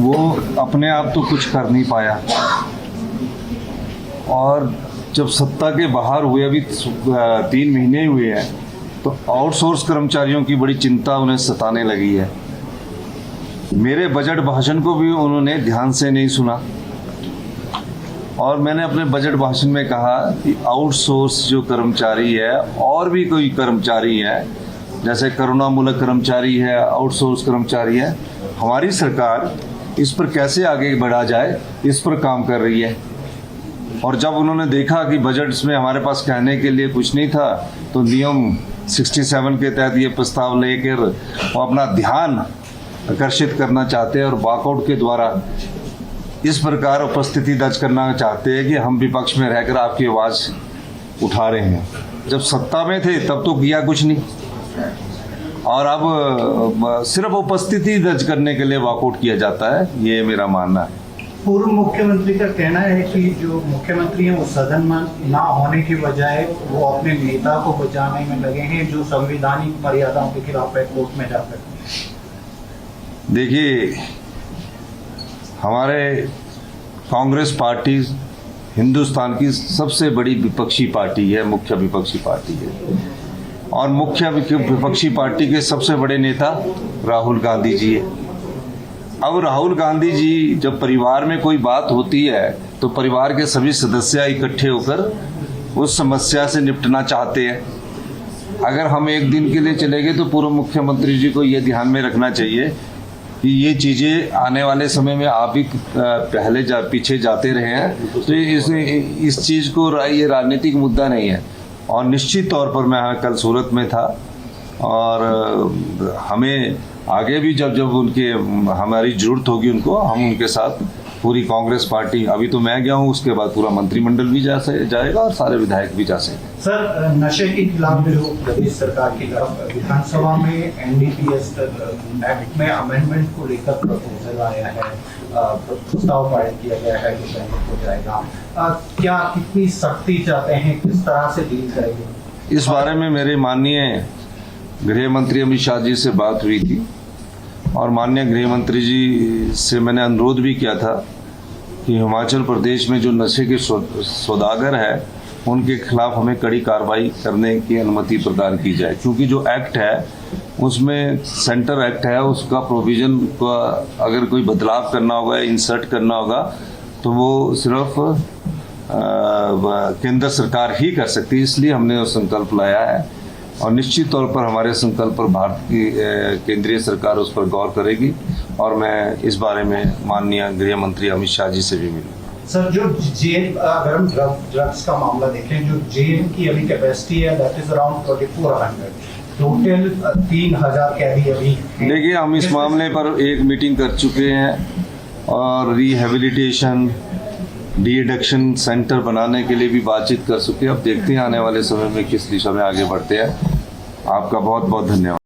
वो अपने आप तो कुछ कर नहीं पाया, और जब सत्ता के बाहर हुए, अभी 3 महीने हुए हैं, तो आउटसोर्स कर्मचारियों की बड़ी चिंता उन्हें सताने लगी है। मेरे बजट भाषण को भी उन्होंने ध्यान से नहीं सुना, और मैंने अपने बजट भाषण में कहा कि आउटसोर्स जो कर्मचारी है, और भी कोई कर्मचारी है, जैसे करुणामूलक कर्मचारी है, आउटसोर्स कर्मचारी है, हमारी सरकार इस पर कैसे आगे बढ़ा जाए, इस पर काम कर रही है। और जब उन्होंने देखा कि बजट्स में हमारे पास कहने के लिए कुछ नहीं था, तो नियम 67 के तहत ये प्रस्ताव लेकर वो अपना ध्यान आकर्षित करना चाहते हैं और वॉकआउट के द्वारा इस प्रकार उपस्थिति दर्ज करना चाहते हैं कि हम विपक्ष में रहकर आपकी आवाज़ उठा रहे हैं। जब सत्ता में थे तब तो किया कुछ नहीं, और अब सिर्फ उपस्थिति दर्ज करने के लिए वॉकआउट किया जाता है, ये मेरा मानना है। पूर्व मुख्यमंत्री का कहना है कि जो मुख्यमंत्री हैं वो सदन में ना होने की बजाय वो अपने नेता को बचाने में लगे हैं, जो संवैधानिक मर्यादाओं के खिलाफ है, कोर्ट में जाकर। देखिए, हमारे कांग्रेस पार्टी हिंदुस्तान की सबसे बड़ी विपक्षी पार्टी है, मुख्य विपक्षी पार्टी है, और मुख्य विपक्षी पार्टी के सबसे बड़े नेता राहुल गांधी जी है। अब राहुल गांधी जी, जब परिवार में कोई बात होती है तो परिवार के सभी सदस्य इकट्ठे होकर उस समस्या से निपटना चाहते हैं। अगर हम एक दिन के लिए चले गए तो पूर्व मुख्यमंत्री जी को ये ध्यान में रखना चाहिए कि ये चीज़ें आने वाले समय में आप भी पहले पीछे जाते रहे हैं, तो इस चीज़ को ये राजनीतिक मुद्दा नहीं है। और निश्चित तौर पर मैं कल सूरत में था, और हमें आगे भी जब उनके हमारी ज़रूरत होगी उनको, हम उनके साथ पूरी कांग्रेस पार्टी, अभी तो मैं गया हूँ, उसके बाद पूरा मंत्रिमंडल भी जाएगा और सारे विधायक भी जा सकेंगे। सर, नशे के खिलाफ जो प्रदेश सरकार की तरफ विधानसभा में एनडीपीएस एक्ट में अमेंडमेंट को लेकर प्रपोजल आया है, प्रस्ताव पारित किया गया है जो सैनिक हो जाएगा, क्या कितनी सख्ती चाहते हैं, किस तरह से डील करेंगे? इस बारे में मेरे माननीय गृह मंत्री अमित शाह जी से बात हुई थी, और माननीय गृह मंत्री जी से मैंने अनुरोध भी किया था कि हिमाचल प्रदेश में जो नशे के सौदागर है उनके खिलाफ हमें कड़ी कार्रवाई करने की अनुमति प्रदान की जाए, क्योंकि जो एक्ट है उसमें सेंटर एक्ट है, उसका प्रोविज़न का अगर कोई बदलाव करना होगा, इंसर्ट करना होगा, तो वो सिर्फ केंद्र सरकार ही कर सकती है। इसलिए हमने वो संकल्प लाया है, और निश्चित तौर पर हमारे संकल्प पर भारत की केंद्रीय सरकार उस पर गौर करेगी, और मैं इस बारे में माननीय गृह मंत्री अमित शाह जी से भी मिलूंगा। सर, जो जेल, अगर हम ड्रग्स का मामला देखें, जो जेल की अभी कैपेसिटी है दैट इज अराउंड 2400, टोटल 3000 कैदी अभी। देखिए, हम इस मामले पर एक मीटिंग कर चुके हैं, और रिहेबिलिटेशन डी एडिक्शन सेंटर बनाने के लिए भी बातचीत कर चुके हैं। अब देखते हैं आने वाले समय में किस दिशा में आगे बढ़ते हैं। आपका बहुत बहुत धन्यवाद।